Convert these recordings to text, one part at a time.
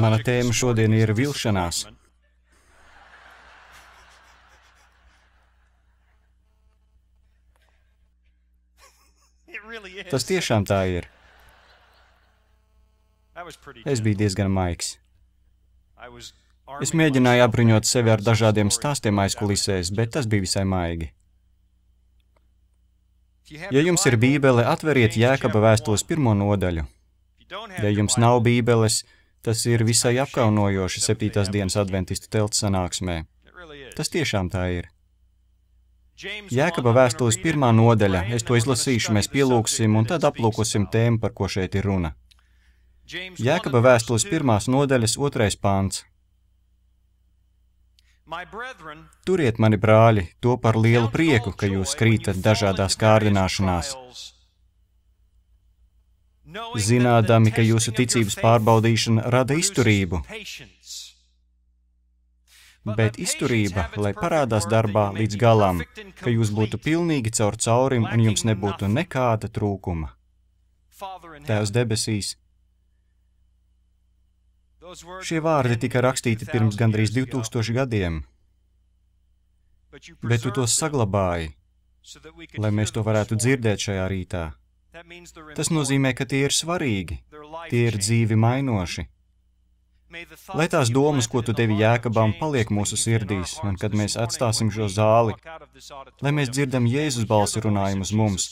Mana tēma šodien ir vilšanās. Tas tiešām tā ir. Es biju diezgan maigs. Es mēģināju apbruņot sevi ar dažādiem stāstiem aizkulisēs, bet tas bija visai maigi. Ja jums ir Bībele, atveriet Jēkaba vēstules 1. nodaļu. Ja jums nav Bībeles, tas ir visai apkaunojoši 7. dienas adventistu telts sanāksmē. Tas tiešām tā ir. Jēkaba vēstules 1. nodaļa, es to izlasīšu, mēs pielūksim un tad aplūkosim tēmu, par ko šeit ir runa. Jēkaba vēstules 1. nodaļas 2. pāns. Turiet, mani brāļi, to par lielu prieku, ka jūs krītat dažādās kārdināšanās. Zinādami, ka jūsu ticības pārbaudīšana rada izturību. Bet izturība, lai parādās darbā līdz galam, ka jūs būtu pilnīgi caur caurim un jums nebūtu nekāda trūkuma. Tēvs debesīs. Šie vārdi tika rakstīti pirms gandrīz 2000 gadiem, bet tu tos saglabāji, lai mēs to varētu dzirdēt šajā rītā. Tas nozīmē, ka tie ir svarīgi, tie ir dzīvi mainoši. Lai tās domas, ko tu devi Jēkabam, paliek mūsu sirdīs, un kad mēs atstāsim šo zāli, lai mēs dzirdam Jēzus balsi runājumu uz mums,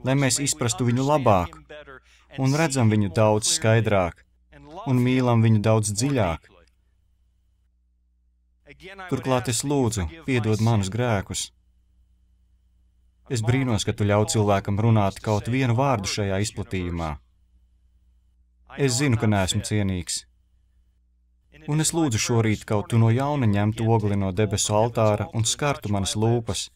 lai mēs izprastu viņu labāk un redzam viņu daudz skaidrāk un mīlam viņu daudz dziļāk. Turklāt es lūdzu, piedod manus grēkus. Es brīnos, ka tu ļauj cilvēkam runāt kaut vienu vārdu šajā izplatījumā. Es zinu, ka neesmu cienīgs. Un es lūdzu šorīt kaut tu no jauna ņemtu ogli no debesu altāra un skartu manas lūpas.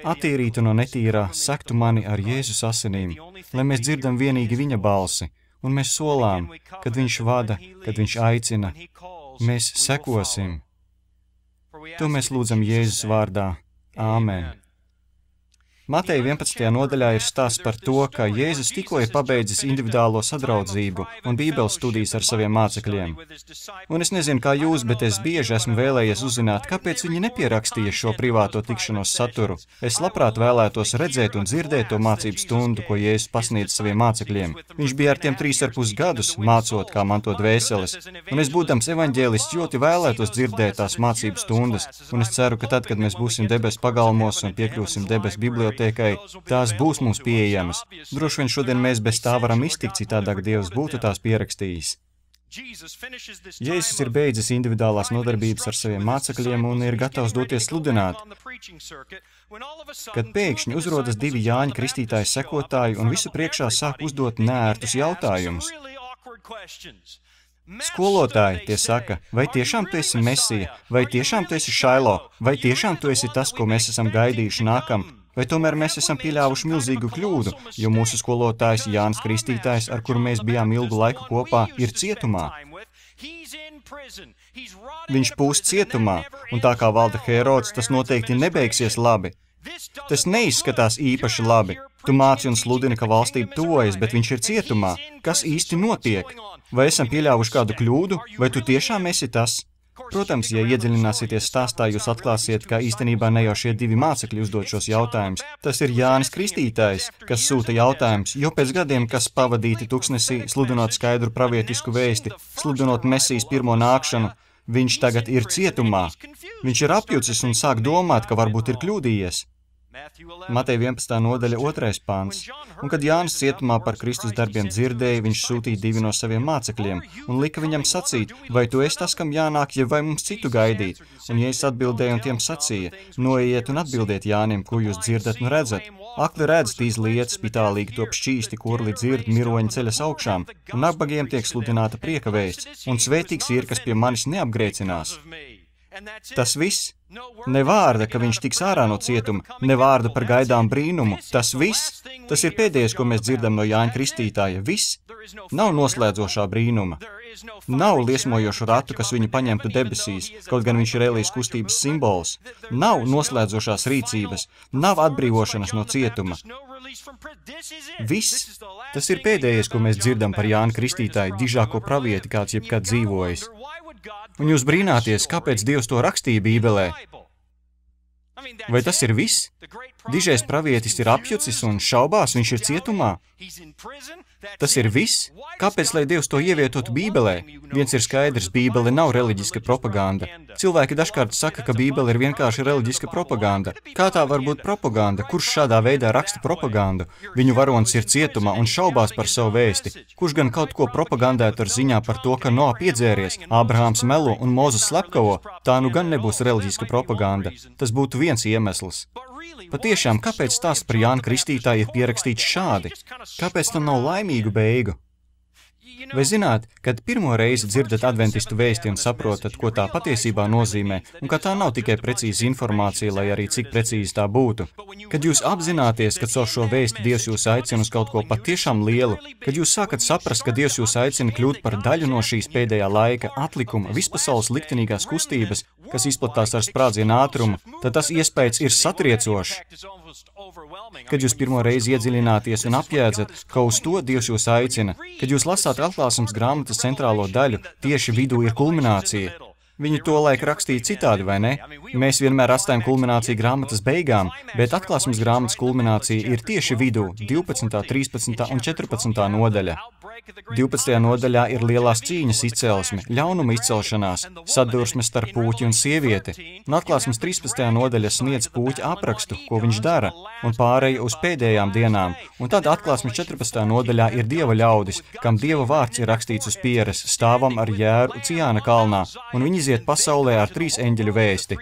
Attīrītu no netīrā, sektu mani ar Jēzus asinīm, lai mēs dzirdam vienīgi viņa balsi, un mēs solām, kad viņš vada, kad viņš aicina, mēs sekosim. To mēs lūdzam Jēzus vārdā. Āmen. Mateja 11. nodaļā ir stāsts par to, ka Jēzus tikko ir pabeidzis individuālo sadraudzību un bībeles studijas ar saviem mācekļiem. Un es nezinu, kā jūs, bet es bieži esmu vēlējies uzzināt, kāpēc viņi nepierakstīja šo privāto tikšanos saturu. Es labprāt vēlētos redzēt un dzirdēt to mācību stundu, ko Jēzus pasniedz saviem mācekļiem. Viņš bija ar tiem 3,5 gadus, mācot, kā mantot dvēseles. Un es, būdams evaņģēlists, ļoti vēlētos dzirdēt tās mācību stundas. Un es ceru, ka tad, kad mēs būsim debesu pagalmos un piekļūsim debesu bibliotēkai, tās būs mums pieejamas. Droši vien šodien mēs bez tā varam iztikt, citādāk Dievs būtu tās pierakstījis. Jēzus ir beidzis individuālās nodarbības ar saviem mācekļiem un ir gatavs doties sludināt, kad pēkšņi uzrodas 2 Jāņa Kristītāja sekotāji un visu priekšā sāk uzdot neērtus jautājumus. Skolotāji, tie saka, vai tiešām tu esi Mesija, vai tiešām tu esi Šailo, vai tiešām tu esi tas, ko mēs esam gaidījuši nākam, vai tomēr mēs esam pieļāvuši milzīgu kļūdu, jo mūsu skolotājs Jānis Kristītājs, ar kuru mēs bijām ilgu laiku kopā, ir cietumā. Viņš pūst cietumā, un tā kā valda Herods, tas noteikti nebeigsies labi. Tas neizskatās īpaši labi. Tu māci un sludini, ka valstība tuvojas, bet viņš ir cietumā. Kas īsti notiek? Vai esam pieļāvuši kādu kļūdu, vai tu tiešām esi tas? Protams, ja iedziļināsieties stāstā, jūs atklāsiet, ka īstenībā ne jau šie 2 mācekļi uzdod šos jautājumus. Tas ir Jānis Kristītājs, kas sūta jautājumus, jo pēc gadiem, kas pavadīti tuksnesī, sludinot skaidru pravietisku vēsti, sludinot Mesijas pirmo nākšanu, viņš tagad ir cietumā. Viņš ir apjucis un sāk domāt, ka varbūt ir kļūdījies. Mateja 11. nodaļa 2. pāns. Un kad Jānis cietumā par Kristus darbiem dzirdēja, viņš sūtīja 2 no saviem mācekļiem un lika viņam sacīt, vai tu esi tas, kam jānāk, ja vai mums citu gaidīt? Un Jēzus atbildēja un tiem sacīja, noiet un atbildiet Jānim, ko jūs dzirdat un redzat. Akli redz tīs lietas, spitālīgi top šķīsti, kurli dzird, miroņi ceļas augšām, un nabagiem tiek sludināta prieka vēsts, un svētīgs ir, kas pie manis neapgrēcinās. Tas viss. Ne vārda, ka viņš tiks ārā no cietuma, ne vārda par gaidām brīnumu. Tas viss. Tas ir pēdējais, ko mēs dzirdam no Jāņa Kristītāja. Viss. Nav noslēdzošā brīnuma. Nav liesmojošu ratu, kas viņu paņemtu debesīs, kaut gan viņš ir Elijas kustības simbols. Nav noslēdzošās rīcības. Nav atbrīvošanas no cietuma. Viss. Tas ir pēdējais, ko mēs dzirdam par Jāņa Kristītāju, dižāko pravieti, kāds jebkad dzīvojis. Un jūs brīnāties, kāpēc Dievs to rakstīja Bībelē? Vai tas ir viss? Dižais pravietis ir apjucis un šaubās, viņš ir cietumā. Tas ir viss? Kāpēc, lai Dievs to ievietotu Bībelē? Viens ir skaidrs, Bībele nav reliģiska propaganda. Cilvēki dažkārt saka, ka Bībele ir vienkārši reliģiska propaganda. Kā tā var būt propaganda? Kurš šādā veidā raksta propagandu? Viņu varonis ir cietumā un šaubās par savu vēsti. Kurš gan kaut ko propagandētu ar ziņā par to, ka Noa piedzēries, Ābrahāms melo un Mozus slepkavo? Tā nu gan nebūs reliģiska propaganda. Tas būtu viens iemesls. Patiešām, kāpēc stāsts par Jāņa Kristītāju ir pierakstīts šādi? Kāpēc tam nav laimīgu beigu? Vai zināt, kad pirmo reizi dzirdat adventistu vēsti un saprotat, ko tā patiesībā nozīmē, un ka tā nav tikai precīza informācija, lai arī cik precīzi tā būtu? Kad jūs apzināties, ka caur šo vēsti Dievs jūs aicina uz kaut ko patiešām lielu, kad jūs sākat saprast, ka Dievs jūs aicina kļūt par daļu no šīs pēdējā laika atlikuma, vispasaules liktenīgās kustības, kas izplatās ar sprādzienu ātrumu, tad tas iespējas ir satriecošs. Kad jūs pirmo reizi iedziļināties un apjēdzat, ka uz to Dievs jūs aicina, kad jūs lasāt Atklāsmes grāmatas centrālo daļu, tieši vidū ir kulminācija. Viņi to laiku rakstīja citādi, vai ne? Mēs vienmēr atstājam kulmināciju grāmatas beigām, bet Atklāsmes grāmatas kulminācija ir tieši vidū, 12., 13. un 14. nodaļa. 12. nodaļā ir lielās cīņas izcelsme, ļaunuma izcelšanās, sadursme starp puķi un sievieti, un Atklāsmes 13. nodaļa sniedz puķa aprakstu, ko viņš dara, un pārēja uz pēdējām dienām, un tad Atklāsmes 14. nodaļā ir Dieva ļaudis, kam Dieva vārds ir rakstīts uz pieres, stāvam ar jēru Ciāna kalnā, un viņi iziet pasaulē ar 3 eņģeļu vēsti.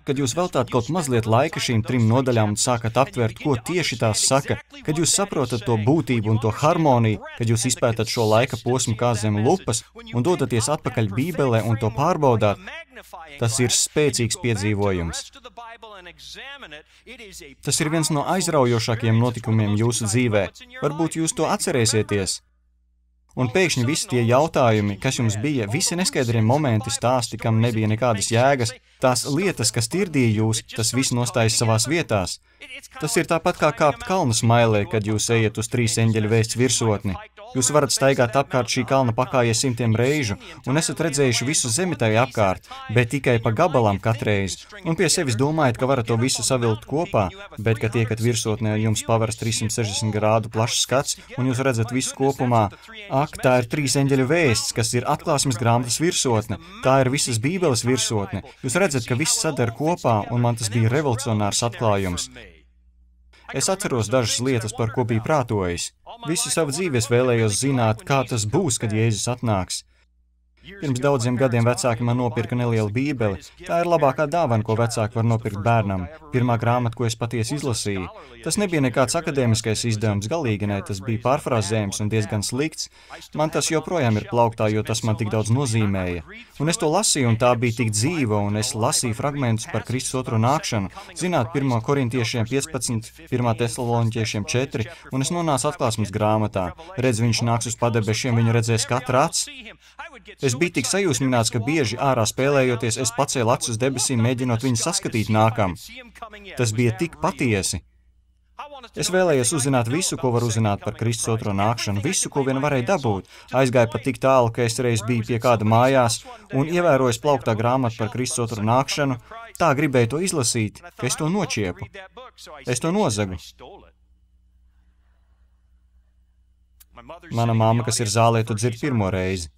Kad jūs veltāt kaut mazliet laika šīm 3 nodaļām un sākat aptvert, ko tieši tās saka, kad jūs saprotat to būtību un to harmoniju, kad jūs izpētat šo laika posmu kā zem lupas un dodaties atpakaļ Bībelē un to pārbaudāt, tas ir spēcīgs piedzīvojums. Tas ir viens no aizraujošākajiem notikumiem jūsu dzīvē. Varbūt jūs to atcerēsieties. Un pēkšņi visi tie jautājumi, kas jums bija, visi neskaidrie momenti, stāsti, kam nebija nekādas jēgas, tās lietas, kas tirdīja jūs, tas viss nostājas savās vietās. Tas ir tāpat kā kāpt kalnu smailē, kad jūs ejat uz 3 eņģeļu vēsts virsotni. Jūs varat staigāt apkārt šī kalna pakājē 100 reižu un esat redzējuši visu zemi tai apkārt, bet tikai pa gabalām katreiz. Un pie sevis domājat, ka varat to visu savilkt kopā, bet, kad tiekat virsotnē, jums paveras 360 grādu plašs skats un jūs redzat visu kopumā. Ak, tā ir 3 eņģeļu vēsts, kas ir Atklāsmes grāmatas virsotne. Tā ir visas Bībeles virsotne. Jūs redzat, ka viss sadara kopā, un man tas bija revolucionārs atklājums. Es atceros dažas lietas, par ko biju prātojis. Visu savu dzīvi es vēlējos zināt, kā tas būs, kad Jēzus atnāks. Pirms daudziem gadiem vecāki man nopirka nelielu bībeli. Tā ir labākā dāvana, ko vecāki var nopirkt bērnam. Pirmā grāmata, ko es patiesi izlasīju. Tas nebija nekāds akadēmiskais izdevums, galīgi ne, tas bija pārfrāzējums un diezgan slikts. Man tas joprojām ir plauktā, jo tas man tik daudz nozīmēja. Un es to lasīju, un tā bija tik dzīva, un es lasīju fragmentus par Kristus otro nākšanu. Zināt, 1. korintiešiem 15, 1. tesaloniķiešiem 4, un es nonācu Atklāsmes grāmatā. Redz, viņš nāks uz padebešiem, viņu redzēs katra acs. Es biju tik sajūsmināts, ka bieži ārā spēlējoties, es pacēlu acis uz debesīm, mēģinot viņu saskatīt nākam. Tas bija tik patiesi. Es vēlējos uzzināt visu, ko var uzzināt par Kristus otro nākšanu, visu, ko vien varēja dabūt. Aizgāju pat tik tālu, ka es reiz biju pie kāda mājās un ievērojis plauktā grāmatu par Kristus otro nākšanu, tā gribēju to izlasīt, ka es to nočiepu. Es to nozagu. Mana mamma, kas ir zālē, to dzird pirmo reizi.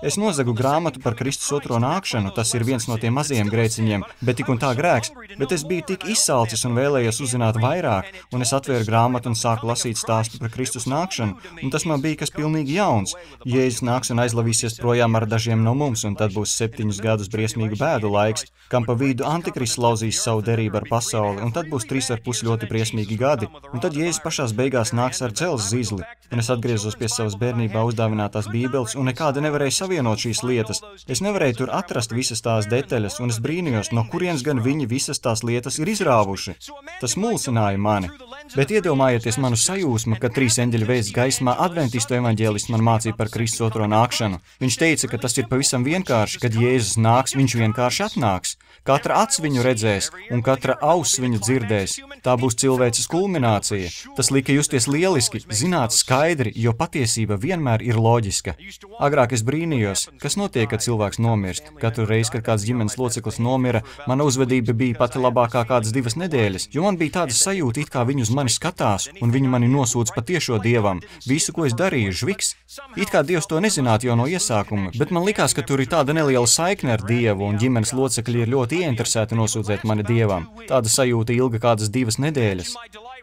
Es nozagu grāmatu par Kristus otro nākšanu, tas ir viens no tiem mazajiem grēciņiem, bet tik un tā grēks, bet es biju tik izsalcis un vēlējos uzzināt vairāk, un es atvēru grāmatu un sāku lasīt stāstu par Kristus nākšanu, un tas man bija kas pilnīgi jauns. Jēzus nāks un aizlavīsies projām ar dažiem no mums, un tad būs 7 gadus briesmīgu bēdu laiks, kam pa vidu Antikrists lauzīs savu derību ar pasauli, un tad būs 3,5 ļoti briesmīgi gadi, un tad Jēzus pašās beigās nāks ar dzelzs zīzli, un es atgriezos pie savas bērnībā uzdāvinātās bībeles, un nekāda nevar nevarēju savienot šīs lietas. Es nevarēju tur atrast visas tās detaļas, un es brīnījos, no kurienes gan viņi visas tās lietas ir izrāvuši. Tas mulsināja mani. Bet iedomājieties manu sajūsmu, kad 3 eņģeļu vēsts gaismā adventistu evaņģēlists man mācīja par Kristus otro nākšanu. Viņš teica, ka tas ir pavisam vienkārši, kad Jēzus nāks, viņš vienkārši atnāks. Katra acs viņu redzēs, un katra auss viņu dzirdēs. Tā būs cilvēces kulminācija. Tas lika justies lieliski, zināt skaidri, jo patiesība vienmēr ir loģiska. Agrāk es brīnījos, kas notiek, kad cilvēks nomirst. Katru reizi, kad kāds ģimenes loceklis nomira, mana uzvedība bija pati labākā kādas 2 nedēļas, jo man bija tāda sajūta, it kā viņi uz mani skatās, un viņi mani nosūdz patiešo Dievam. Visu, ko es darīju, žviks. It kā Dievs to nezinātu jau no iesākuma, bet man likās, ka tur ir tāda neliela saikne ar Dievu, un ģimenes locekļi ir ļoti ieinteresēti nosūdzēt mani Dievam. Tāda sajūta ilga kādas 2 nedēļas.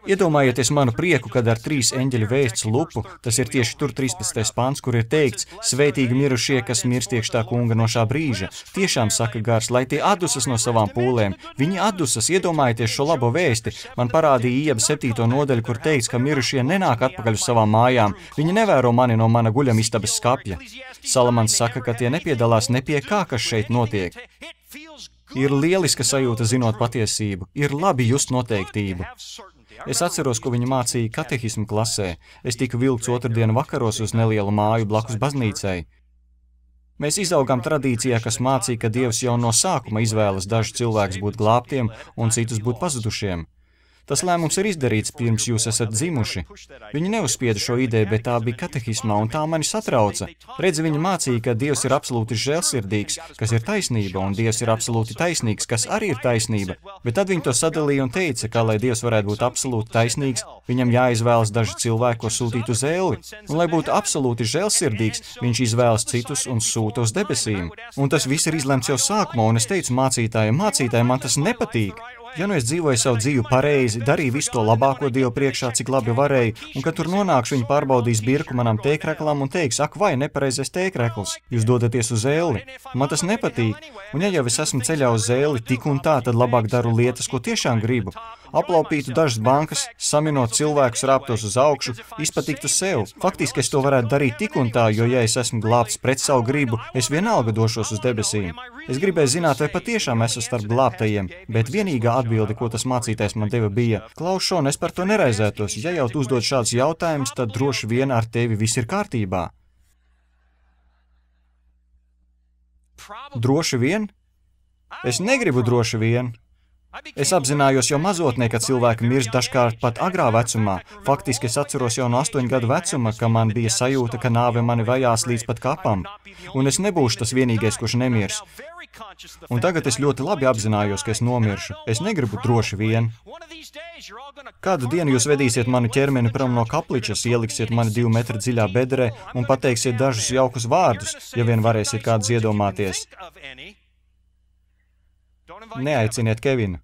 Iedomājieties manu prieku, kad ar 3 eņģeļu vēsts lupu, tas ir tieši tur 13. pants, kur ir teikts, svētīgi mirušie, kas mirst iekš tā kunga no šā brīža. Tiešām saka gars, lai tie atdusas no savām pūlēm. Viņi atdusas, iedomājieties šo labo vēsti. Man parādīja Ieba 7. nodaļu, kur teikts, ka mirušie nenāk atpakaļ uz savām mājām. Viņi nevēro mani no mana guļamistabas skapja. Salamans saka, ka tie nepiedalās ne pie kā, kas šeit notiek. Ir lieliska sajūta zinot patiesību, ir labi just noteiktību. Es atceros, ko viņa mācīja katehismu klasē. Es tiku vilkts otrdienu vakaros uz nelielu māju blakus baznīcai. Mēs izaugām tradīcijā, kas mācīja, ka Dievs jau no sākuma izvēlas dažus cilvēkus būt glābtiem un citus būt pazudušiem. Tas lēmums ir izdarīts pirms jūs esat dzimuši. Viņi neuzspieda šo ideju, bet tā bija katehismā, un tā mani satrauca. Redzi, viņa mācīja, ka Dievs ir absolūti žēlsirdīgs, kas ir taisnība, un Dievs ir absolūti taisnīgs, kas arī ir taisnība. Bet tad viņi to sadalīja un teica, ka, lai Dievs varētu būt absolūti taisnīgs, viņam jāizvēlas daži cilvēki, ko sūtīt uz elli. Un, lai būtu absolūti žēlsirdīgs, viņš izvēlas citus un sūta uz debesīm. Un tas viss ir izlemts jau sākumā, un es teicu mācītājiem, man tas nepatīk. Ja nu es dzīvoju savu dzīvi pareizi, darīju visu to labāko Dievu priekšā, cik labi varēju, un kad tur nonākšu, viņi pārbaudīs birku manam tēkreklam un teiks, ak vai, nepareizais tēkrekls, jūs dodaties uz elli. Man tas nepatīk, un ja jau es esmu ceļā uz elli tik un tā, tad labāk daru lietas, ko tiešām gribu. Aplaupītu dažas bankas, saminot cilvēkus, rāptos uz augšu, izpatiktu sev. Faktiski es to varētu darīt tik un tā, jo ja es esmu glābts pret savu gribu, es vienalga došos uz debesīm. Es gribēju zināt, vai patiešām esmu starp glābtajiem, bet vienīgā atbilde, ko tas mācītājs man deva, bija: Klaus, Šon, es par to neraizētos. Ja jau tu uzdod šādus jautājumus, tad droši vien ar tevi viss ir kārtībā. Droši vien? Es negribu droši vien. Es apzinājos jau mazotnē, ka cilvēki mirst dažkārt pat agrā vecumā. Faktiski es atceros jau no 8 gadu vecuma, ka man bija sajūta, ka nāve mani vajās līdz pat kapam. Un es nebūšu tas vienīgais, kurš nemirs. Un tagad es ļoti labi apzinājos, ka es nomiršu. Es negribu droši vien. Kādu dienu jūs vedīsiet manu ķermeni prom no kapličas, ieliksiet mani 2 metru dziļā bedrē un pateiksiet dažus jaukus vārdus, ja vien varēsiet kādus iedomāties. Neaiciniet Kevinu.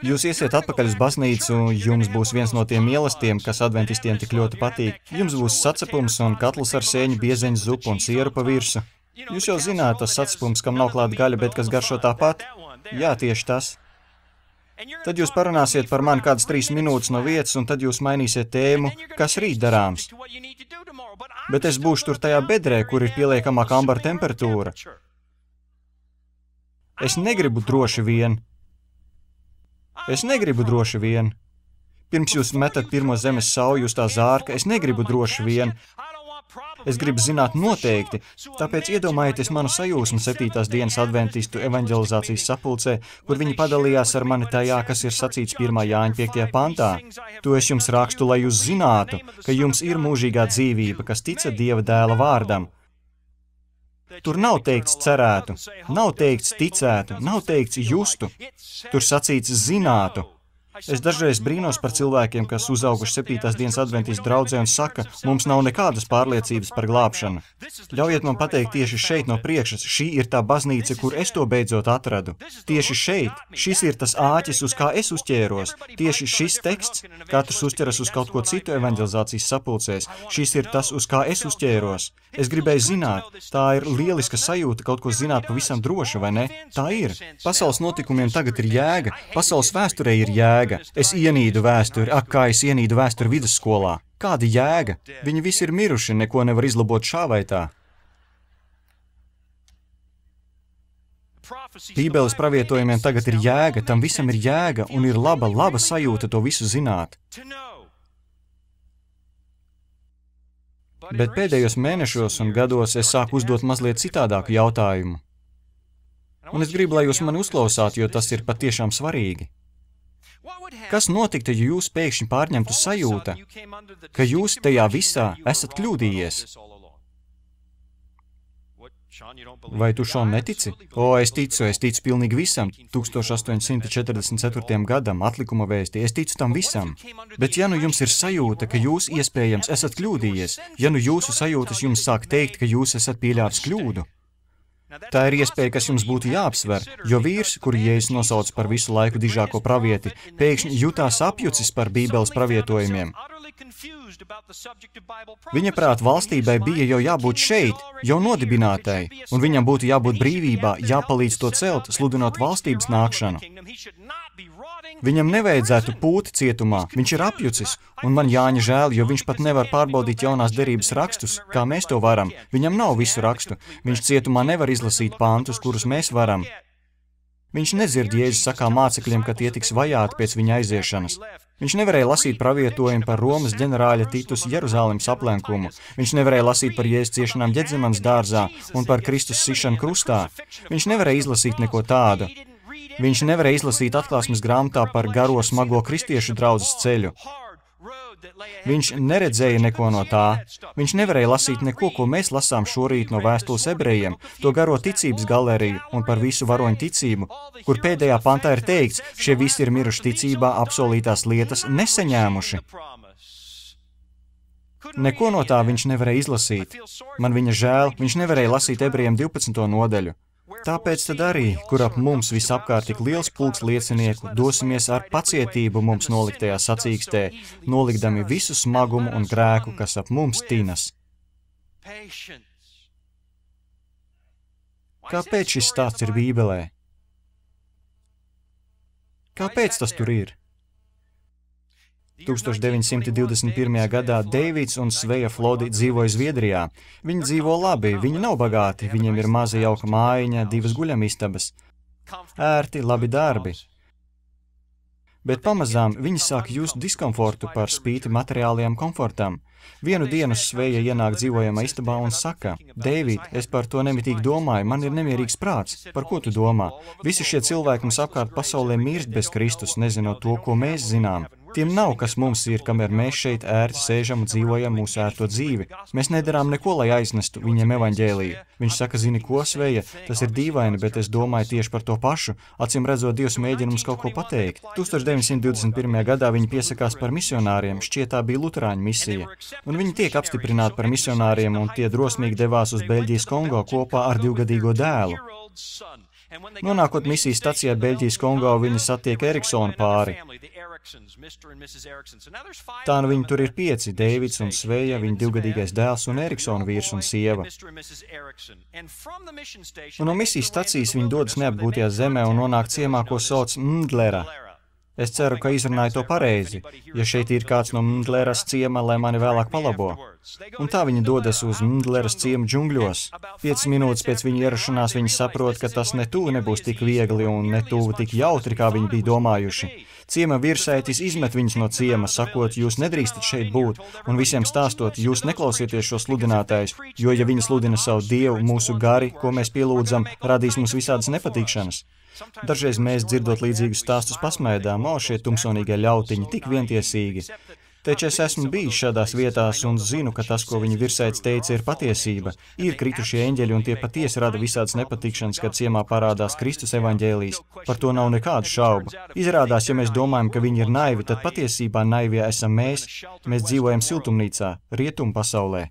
Jūs iesiet atpakaļ uz baznīcu, jums būs viens no tiem mīlestiem, kas adventistiem tik ļoti patīk. Jums būs sacepums un katls ar sēņu, biezeņu zupu un sieru pa virsu. Jūs jau zināt, tas sacepums, kam nav klāta gaļa, bet kas garšo tāpat? Jā, tieši tas. Tad jūs parunāsiet par mani kādas 3 minūtes no vietas, un tad jūs mainīsiet tēmu, kas rīt darāms. Bet es būšu tur tajā bedrē, kur ir pieliekamā kambara temperatūra. Es negribu droši vien. Es negribu droši vien. Pirms jūs metat pirmo zemes sauju uz tā zārka, es negribu droši vien. Es gribu zināt noteikti, tāpēc iedomājieties manu sajūsmu 7. dienas adventistu evaņģelizācijas sapulcē, kur viņi padalījās ar mani tajā, kas ir sacīts 1. Jāņa 5. pantā. To es jums rakstu, lai jūs zinātu, ka jums ir mūžīgā dzīvība, kas tica Dieva dēla vārdam. Tur nav teikts cerētu, nav teikts ticētu, nav teikts justu. Tur sacīts zinātu. Es dažreiz brīnos par cilvēkiem, kas uzauguši 7. dienas adventistu draudzē un saka, mums nav nekādas pārliecības par glābšanu. Ļaujiet man pateikt tieši šeit no priekšas, šī ir tā baznīca, kur es to beidzot atradu. Tieši šeit, šis ir tas āķis, uz kā es uzķēros. Tieši šis teksts, katrs uzķeras uz kaut ko citu evaņģelizācijas sapulcēs, šis ir tas, uz kā es uzķēros. Es gribēju zināt, tā ir lieliska sajūta kaut ko zināt pavisam droši, vai ne? Tā ir. Pasaules notikumiem tagad ir jēga, pasaules vēsturē ir jēga. Es ienīdu vēsturi, ak, kā es ienīdu vēsturi vidusskolā. Kāda jēga? Viņi visi ir miruši, neko nevar izlabot šā vai tā. Bībeles pravietojumiem tagad ir jēga, tam visam ir jēga un ir laba sajūta to visu zināt. Bet pēdējos mēnešos un gados es sāku uzdot mazliet citādāku jautājumu. Un es gribu, lai jūs mani uzklausātu, jo tas ir patiešām svarīgi. Kas notiktu, ja jūs pēkšņi pārņemtu sajūta, ka jūs tajā visā esat kļūdījies? Vai tu šo netici? Es ticu pilnīgi visam. 1844. gadam atlikuma vēstī, es ticu tam visam. Bet ja nu jums ir sajūta, ka jūs iespējams esat kļūdījies, ja nu jūsu sajūtas jums sāk teikt, ka jūs esat pieļāvis kļūdu, tā ir iespēja, kas jums būtu jāapsver, jo vīrs, kuru Jēzus nosauc par visu laiku dižāko pravieti, pēkšņi jutās apjucis par Bībeles pravietojumiem. Viņa prāt valstībai bija jau jābūt šeit, jau nodibinātai, un viņam būtu jābūt brīvībā, jāpalīdz to celt, sludinot valstības nākšanu. Viņam nevajadzētu pūt cietumā, viņš ir apjucis, un man Jāņa žēl, jo viņš pat nevar pārbaudīt jaunās derības rakstus, kā mēs to varam. Viņam nav visu rakstu, viņš cietumā nevar izlasīt pantus, kurus mēs varam. Viņš nedzird Jēzus sakā mācekļiem, ka tie tiks vajāti pēc viņa aiziešanas. Viņš nevarēja lasīt pravietojumu par Romas ģenerāļa Titus Jeruzālemes aplenkumu. Viņš nevarēja lasīt par Jēzus ciešanām Ģedzemanas dārzā un par Kristus sišanu krustā. Viņš nevarēja izlasīt neko tādu. Viņš nevarēja izlasīt atklāsmes grāmatā par garo smago kristiešu draudzes ceļu. Viņš neredzēja neko no tā. Viņš nevarēja lasīt neko, ko mēs lasām šorīt no vēstules ebrejiem, to garo ticības galeriju un par visu varoņu ticību, kur pēdējā pantā ir teikts, šie visi ir miruši ticībā, apsolītās lietas nesaņēmuši. Neko no tā viņš nevarēja izlasīt. Man viņa žēl, viņš nevarēja lasīt ebrejiem 12. nodaļu. Tāpēc tad arī, kur ap mums visapkārt tik liels pulks liecinieku, dosimies ar pacietību mums noliktajā sacīkstē, nolikdami visu smagumu un grēku, kas ap mums tinas. Kāpēc šis stāsts ir Bībelē? Kāpēc tas tur ir? 1921. gadā Deivids un Sveja Flodi dzīvoja Zviedrijā. Viņi dzīvo labi, viņi nav bagāti, viņiem ir maza jauka mājiņa, 2 guļamistabas. Ērti, labi darbi. Bet pamazām viņi sāk just diskomfortu par spīti materiālajam komfortam. Vienu dienu Sveja ienāk dzīvojamā istabā un saka, Deivid, es par to nemitīgi domāju, man ir nemierīgs prāts. Par ko tu domā? Visi šie cilvēki mums apkārt pasaulē mirst bez Kristus, nezinot to, ko mēs zinām. Tiem nav, kas mums ir, kamēr mēs šeit ērti sēžam un dzīvojam mūsu ērto dzīvi. Mēs nedarām neko, lai aiznestu viņiem evaņģēliju. Viņš saka, zini ko, Sveja, tas ir dīvaini, bet es domāju tieši par to pašu. Acīm redzot, Dievs mēģina mums kaut ko pateikt. 1921. gadā viņi piesakās par misionāriem, šķiet tā bija luterāņu misija. Un viņi tiek apstiprināti par misionāriem, un tie drosmīgi devās uz Beļģijas Kongo kopā ar 2-gadīgo dēlu. Nonākot misijas stacijā Beļģijas Kongo, viņi satiek Eriksonu pāri. Tā nu viņi tur ir 5, Deivids un Sveja, viņa 2-gadīgais dēls un Eriksona vīrs un sieva. Un no misijas stacijas viņi dodas neapgūtajā zemē un nonāk ciemā, ko sauc Mndlera. Es ceru, ka izrunāju to pareizi, ja šeit ir kāds no Mndleras ciema, lai mani vēlāk palabo. Un tā viņi dodas uz Mndleras ciemu džungļos. 5 minūtes pēc viņa ierašanās viņi saprot, ka tas ne tuvu nebūs tik viegli un ne tuvu tik jautri, kā viņi bija domājuši. Ciema virsētis izmet viņus no ciema, sakot, jūs nedrīkstat šeit būt, un visiem stāstot, jūs neklausieties šo sludinātājus, jo, ja viņi sludina savu Dievu, mūsu gari, ko mēs pielūdzam, radīs mums visādas nepatikšanas. Dažreiz mēs, dzirdot līdzīgus stāstus, pasmēdām, šie tumsonīgie ļautiņi, tik vientiesīgi. Taču es esmu bijis šādās vietās un zinu, ka tas, ko viņa virsēts teica, ir patiesība. Ir kritušie eņģeļi un tie patiesi rada visādas nepatikšanas, kad ciemā parādās Kristus evaņģēlijs. Par to nav nekādu šaubu. Izrādās, ja mēs domājam, ka viņi ir naivi, tad patiesībā naivie esam mēs. Mēs dzīvojam siltumnīcā, rietumu pasaulē.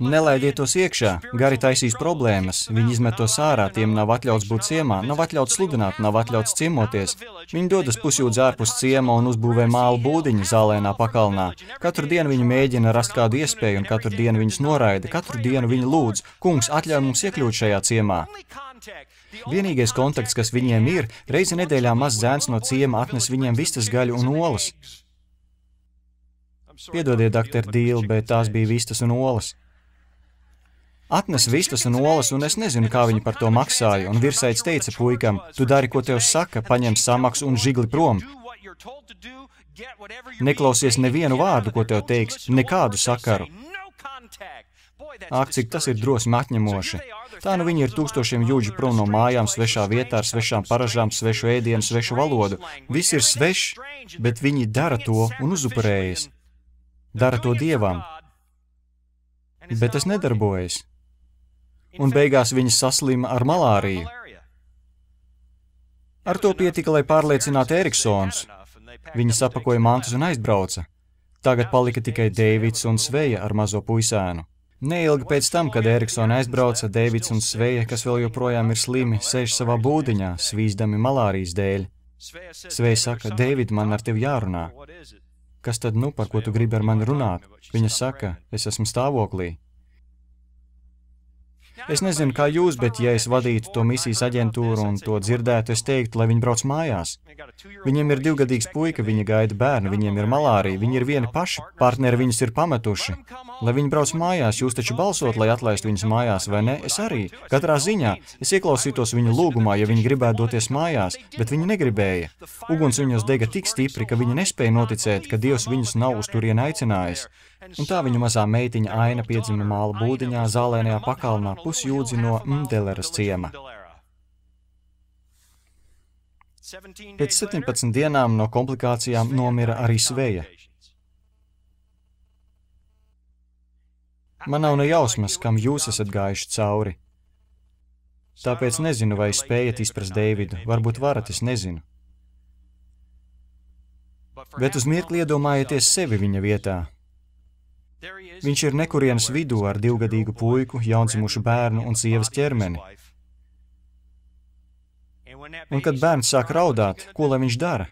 Nelaidiet tos iekšā, gari taisīs problēmas, viņi izmet tos ārā, tiem nav atļauts būt ciemā, nav atļauts sludināt, nav atļauts ciemoties. Viņi dodas pusjūdz ārpus ciema un uzbūvē mālu būdiņu zālēnā pakalnā. Katru dienu viņi mēģina rast kādu iespēju un katru dienu viņus noraida, katru dienu viņi lūdz, kungs, atļauj mums iekļūt šajā ciemā. Vienīgais kontakts, kas viņiem ir, reizi nedēļā mazs zēns no ciema atnes viņiem vistas gaļu un olas. Piedodiet, doktor Dīl, bet tās bija vistas un olas. Atnes vistas un olas, un es nezinu, kā viņi par to maksāja, un virsaids teica puikam, tu dari, ko tev saka, paņem samaksu un žigli prom. Neklausies nevienu vārdu, ko tev teiks, nekādu sakaru. Ak, cik tas ir drosmi atņemoši. Tā nu viņi ir tūkstošiem jūdžu prom no mājām, svešā vietā, ar svešām paražām, svešu ēdienu, svešu valodu. Viss ir svešs, bet viņi dara to un uzupurējas. Dara to dievam. Bet tas nedarbojas. Un beigās viņi saslima ar malāriju. Ar to pietika, lai pārliecinātu Eriksons. Viņi sapakoja mantus un aizbrauca. Tagad palika tikai Deivids un Sveja ar mazo puisēnu. Neilgi pēc tam, kad Eriksona aizbrauca, Deivids un Sveja, kas vēl joprojām ir slimi, sēž savā būdiņā, svīzdami malārijas dēļ. Sveja saka, Deivid, man ar tevi jārunā. Kas tad nu, par ko tu gribi ar mani runāt? Viņa saka, es esmu stāvoklī. Es nezinu, kā jūs, bet ja es vadītu to misijas aģentūru un to dzirdētu, es teiktu, lai viņi brauc mājās. Viņiem ir 2-gadīgs puika, viņi gaida bērnu, viņiem ir malārija, viņi ir vieni paši, partneri viņus ir pametuši. Lai viņi brauc mājās, jūs taču balsot, lai atlaistu viņus mājās, vai ne? Es arī. Katrā ziņā es ieklausītos viņu lūgumā, ja viņi gribētu doties mājās, bet viņi negribēja. Uguns viņos dega tik stipri, ka viņi nespēja noticēt, ka Dievs viņus nav uz turieni aicinājis. Un tā viņu mazā meitiņa Aina piedzima māla būdiņā zālēnajā pakalnā pusjūdzi no Mdeleras ciema. Pēc 17 dienām no komplikācijām nomira arī Sveja. Man nav ne jausmas, kam jūs esat gājuši cauri. Tāpēc nezinu, vai spējat izprast Deividu. Varbūt varat, es nezinu. Bet uz mirkli iedomājieties sevi viņa vietā. Viņš ir nekurienes vidū ar 2-gadīgu puiku, jaundzimušu bērnu un sievas ķermeni. Un kad bērns sāk raudāt, ko lai viņš dara?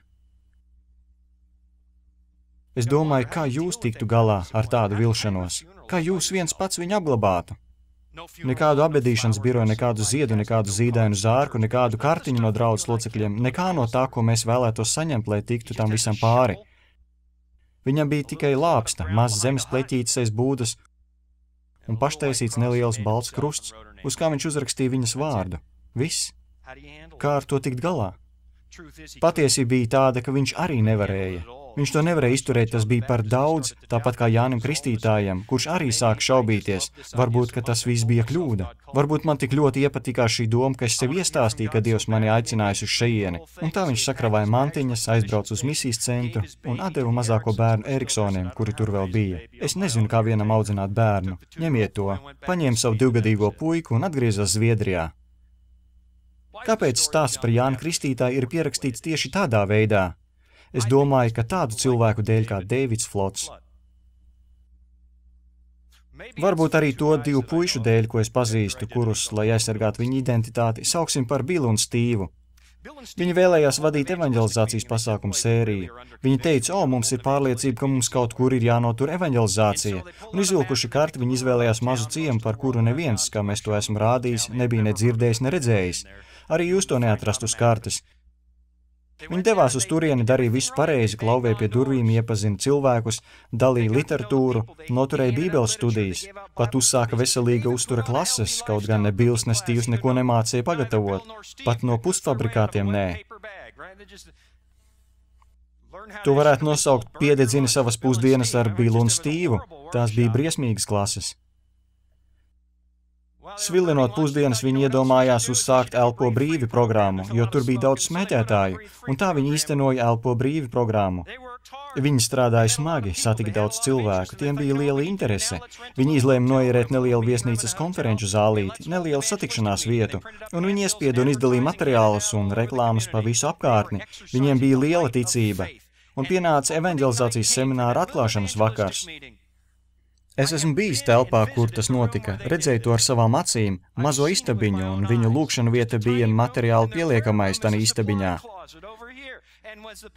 Es domāju, kā jūs tiktu galā ar tādu vilšanos? Kā jūs viens pats viņu apglabātu? Nekādu abedīšanas biroju, nekādu ziedu, nekādu zīdainu zārku, nekādu kartiņu no draudzes locekļiem, nekā no tā, ko mēs vēlētos saņemt, lai tiktu tam visam pāri. Viņam bija tikai lāpsta, mazs zemes pleķītis aiz būdas un paštaisīts neliels balts krusts, uz kā viņš uzrakstīja viņas vārdu. Viss. Kā ar to tikt galā? Patiesība bija tāda, ka viņš arī nevarēja. Viņš to nevarēja izturēt, tas bija par daudz, tāpat kā Jānim Kristītājam, kurš arī sāk šaubīties. Varbūt, ka tas viss bija kļūda. Varbūt man tik ļoti iepatikās šī doma, ka es sev iestāstīju, ka Dievs mani aicinājis uz šejieni. Un tā viņš sakravāja mantiņas, aizbrauca uz misijas centru un atdeva mazāko bērnu Eriksoniem, kuri tur vēl bija. Es nezinu, kā vienam audzināt bērnu. Ņemiet to. Paņēma savu 2-gadīgo puiku un atgriezās Zviedrijā. Kāpēc stāsts par Jānu Kristītāju ir pierakstīts tieši tādā veidā? Es domāju, ka tādu cilvēku dēļ kā Deivids Flots. Varbūt arī to 2 puišu dēļ, ko es pazīstu, kurus, lai aizsargātu viņu identitāti, sauksim par Billu un Stīvu. Viņi vēlējās vadīt evanģelizācijas pasākumu sēriju. Viņi teica, mums ir pārliecība, ka mums kaut kur ir jānotur evanģelizācija. Un izvilkuši karti, viņi izvēlējās mazu ciemu, par kuru neviens, kā mēs to esmu rādījis, nebija ne dzirdējis, ne redzējis. Arī jūs to neatrast uz kartes. Viņi devās uz turieni, darīja visu pareizi, klauvēja pie durvīm, iepazina cilvēkus, dalīja literatūru, noturēja bībeles studijas, pat uzsāka veselīga uztura klases, kaut gan ne Bills, ne Stīvs neko nemācīja pagatavot, pat no pusfabrikātiem nē. Tu varētu nosaukt piededzini savas pusdienas ar Billu un Stīvu, tās bija briesmīgas klases. Svilinot pusdienas, viņi iedomājās uzsākt Elpo brīvi programmu, jo tur bija daudz smēķētāju, un tā viņi īstenoja Elpo brīvi programmu. Viņi strādāja smagi, satika daudz cilvēku, tiem bija liela interese. Viņi izlēma noierēt nelielu viesnīcas konferenču zālīti, nelielu satikšanās vietu, un viņi iespieda un izdalīja materiālus un reklāmas pa visu apkārtni. Viņiem bija liela ticība, un pienāca evanģelizācijas semināra atklāšanas vakars. Es esmu bijis telpā, kur tas notika, redzēju to ar savām acīm, mazo istabiņu, un viņu lūkšana vieta bija materiāli pieliekamais tanī istabiņā.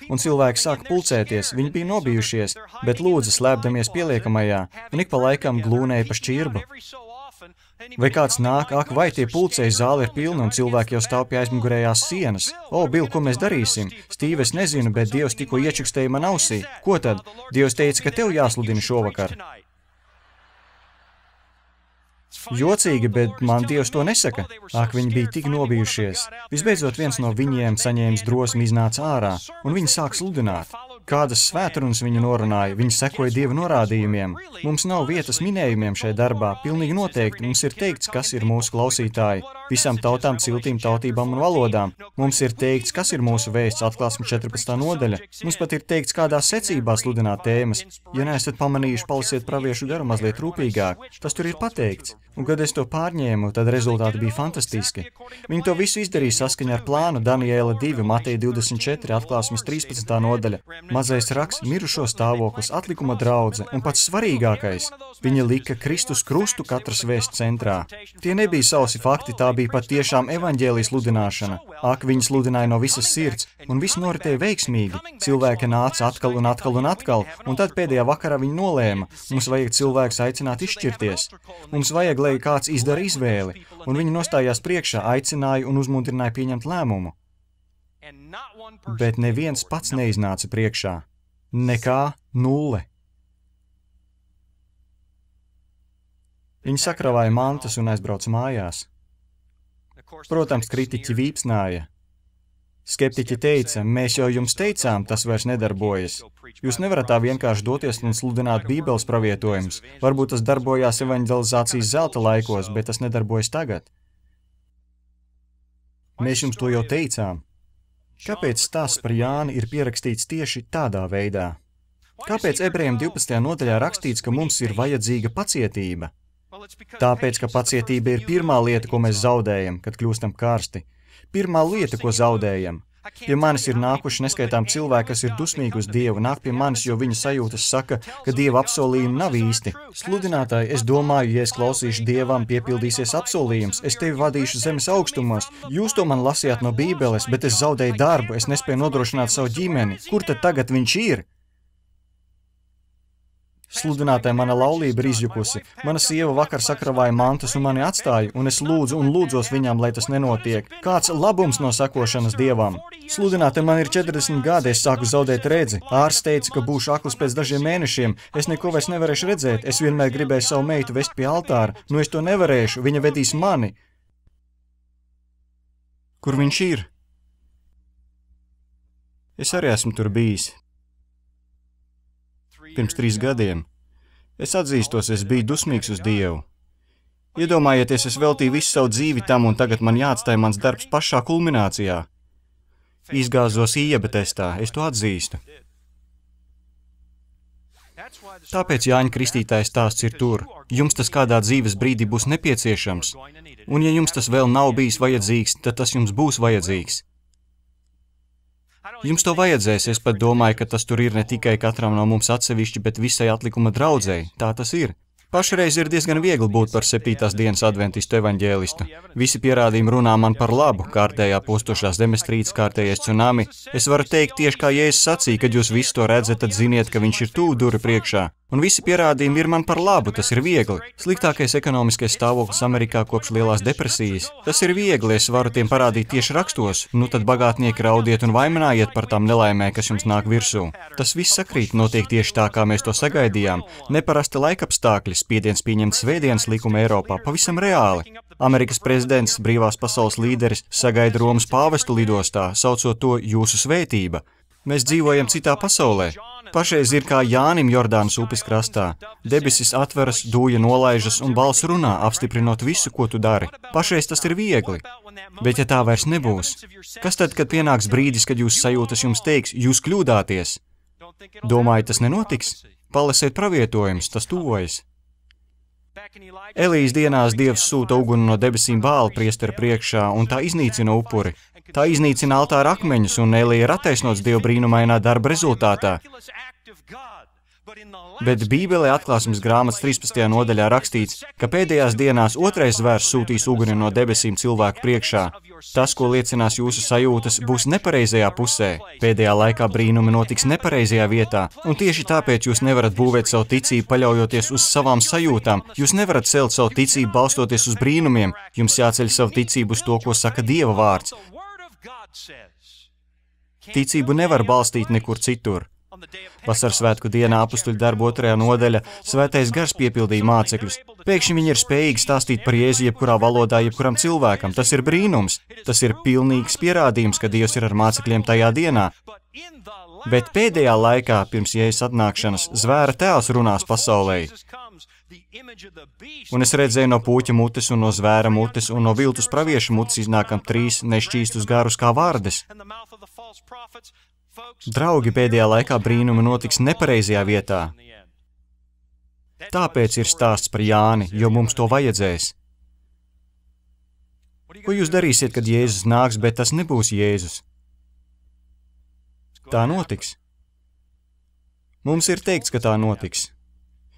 Un cilvēki sāka pulcēties, viņi bija nobijušies, bet lūdza slēpdamies pieliekamajā, un ik pa laikam glūnēja pa šķirbu. Vai kāds nāk, ak, vai tie pulcēji zāle ir pilna un cilvēki jau stāv pie aizmugurējās sienas? O, Bil, ko mēs darīsim? Stīvi, es nezinu, bet Dievs tikko iečukstēja man ausī. Ko tad? Dievs teica, ka tev jāsludina šovakar. Jocīgi, bet man Dievs to nesaka. Ak, viņi bija tik nobijušies. Visbeidzot, viens no viņiem saņēmis drosmi iznāca ārā, un viņi sāk sludināt. Kādas svētrunas viņi norunāja, viņi sekoja Dieva norādījumiem. Mums nav vietas minējumiem šai darbā, pilnīgi noteikti. Mums ir teikts, kas ir mūsu klausītāji, visām tautām, ciltīm, tautībām un valodām. Mums ir teikts, kas ir mūsu vēsts, atklāsme 14. nodaļa. Mums pat ir teikts, kādā secībā sludināt tēmas. Ja neesat pamanījuši, palasiet praviešu garu mazliet rūpīgāk. Tas tur ir pateikts. Un, kad es to pārņēmu, tad rezultāti bija fantastiski. Viņi to visu izdarīja saskaņā ar plānu Daniela 2, Mateja 24, atklāsmes 13. nodaļa. Mazais raksts, mirušo stāvoklis, atlikuma draudze un pats svarīgākais. Viņi lika Kristus krustu katras vēsts centrā. Tie nebija sausi fakti, tā bija pat tiešām evaņģēlijas sludināšana. Ak, viņi sludināja no visas sirds, un viss noritēja veiksmīgi. Cilvēki nāca atkal un atkal un atkal, un tad pēdējā vakarā viņi nolēma, mums vajag cilvēks aicināt izšķirties. Mums vajag, lai kāds izdara izvēli, un viņi nostājās priekšā, aicināja un uzmundrināja pieņemt lēmumu. Bet neviens pats neiznāca priekšā. Nekā, nulle. Viņi sakravāja mantas un aizbrauca mājās. Protams, kritiķi vīpsnāja. Skeptiķi teica, mēs jau jums teicām, tas vairs nedarbojas. Jūs nevarat tā vienkārši doties un sludināt Bībeles pravietojumus. Varbūt tas darbojās evaņģelizācijas zelta laikos, bet tas nedarbojas tagad. Mēs jums to jau teicām. Kāpēc stāsts par Jāni ir pierakstīts tieši tādā veidā? Kāpēc Ebrejiem 12. nodaļā rakstīts, ka mums ir vajadzīga pacietība? Tāpēc, ka pacietība ir pirmā lieta, ko mēs zaudējam, kad kļūstam karsti. Pirmā lieta, ko zaudējam. Pie manis ir nākuši neskaitām cilvēki, kas ir dusmīgi uz Dievu, nāk pie manis, jo viņa sajūtas saka, ka Dieva apsolījumi nav īsti. Sludinātāji, es domāju, ja es klausīšu Dievam, piepildīsies apsolījums, es tevi vadīšu zemes augstumos. Jūs to man lasījāt no Bībeles, bet es zaudēju darbu, es nespēju nodrošināt savu ģimeni. Kur tad tagad viņš ir? Sludinātāji, mana laulība ir izjukusi. Mana sieva vakar sakravāja mantas un mani atstāja, un es lūdzu un lūdzos viņām, lai tas nenotiek. Kāds labums no sekošanas Dievam? Sludinātāji, man ir 40 gadi, es sāku zaudēt redzi. Ārsts teica, ka būšu akls pēc dažiem mēnešiem. Es neko vairs nevarēšu redzēt. Es vienmēr gribēju savu meitu vest pie altāra. Nu es to nevarēšu, viņa vedīs mani. Kur viņš ir? Es arī esmu tur bijis. Pirms 3 gadiem. Es atzīstos, es biju dusmīgs uz Dievu. Iedomājieties, es veltīju visu savu dzīvi tam, un tagad man jāatstāj mans darbs pašā kulminācijā. Izgāzos IEBA testā, es to atzīstu. Tāpēc Jāņa Kristītāja stāsts ir tur. Jums tas kādā dzīves brīdī būs nepieciešams. Un ja jums tas vēl nav bijis vajadzīgs, tad tas jums būs vajadzīgs. Jums to vajadzēs, es pat domāju, ka tas tur ir ne tikai katram no mums atsevišķi, bet visai atlikuma draudzei. Tā tas ir. Pašreiz ir diezgan viegli būt par 7. dienas adventistu evaņģēlistu. Visi pierādījumi runā man par labu, kārtējā postošās zemestrīces, kārtējais tsunami. Es varu teikt tieši kā Jēzus sacīja, kad jūs visu to redzat, tad ziniet, ka viņš ir tuvu duri priekšā. Un visi pierādījumi ir man par labu, tas ir viegli. Sliktākais ekonomiskais stāvoklis Amerikā kopš lielās depresijas. Tas ir viegli, es varu tiem parādīt tieši rakstos. Nu tad bagātnieki raudiet un vaininājiet par tām nelaimē, kas jums nāk virsū. Tas viss sakrīt, notiek tieši tā, kā mēs to sagaidījām. Neparasti laikapstākļi, spiediens pieņemt svētdienas likumu Eiropā, pavisam reāli. Amerikas prezidents, brīvās pasaules līderis, sagaida Romas pāvestu lidostā, saucot to jūsu svētība. Mēs dzīvojam citā pasaulē. Pašreiz ir kā Jānim Jordānas upes krastā. Debesis atveras, dūja nolaižas un balss runā, apstiprinot visu, ko tu dari. Pašreiz tas ir viegli. Bet ja tā vairs nebūs, kas tad, kad pienāks brīdis, kad jūs sajūtas jums teiks, jūs kļūdāties? Domāju, tas nenotiks? Palasiet pravietojumus, tas tuvojas. Elijas dienās Dievs sūta uguni no debesīm Bāla priestera priekšā, un tā iznīcina upuri. Tā iznīcina altāra akmeņus, un Elija ir attaisnots Dieva brīnumainā darba rezultātā. Bet Bībelē Atklāsmes grāmatas 13. nodaļā rakstīts, ka pēdējās dienās otrais zvērs sūtīs uguni no debesīm cilvēku priekšā. Tas, ko liecinās jūsu sajūtas, būs nepareizajā pusē. Pēdējā laikā brīnumi notiks nepareizajā vietā, un tieši tāpēc jūs nevarat būvēt savu ticību paļaujoties uz savām sajūtām. Jūs nevarat celt savu ticību balstoties uz brīnumiem. Jums jāceļ savu ticību uz to, ko saka Dieva vārds. Ticību nevar balstīt nekur citur. Vasaras svētku dienā Apustuļu darbu 2. nodaļa Svētais Gars piepildīja mācekļus. Pēkšņi viņi ir spējīgi stāstīt par Jēzu jebkurā valodā, jebkuram cilvēkam. Tas ir brīnums. Tas ir pilnīgs pierādījums, ka Dievs ir ar mācekļiem tajā dienā. Bet pēdējā laikā, pirms Jēzus atnākšanas, zvēra tēls runās pasaulē. Un es redzēju no puķa mutes un no zvēra mutes un no viltus pravieša mutes iznākam 3 nešķīstus garus kā vārdes. Draugi, pēdējā laikā brīnumi notiks nepareizajā vietā. Tāpēc ir stāsts par Jāni, jo mums to vajadzēs. Ko jūs darīsiet, kad Jēzus nāks, bet tas nebūs Jēzus? Tā notiks. Mums ir teikts, ka tā notiks.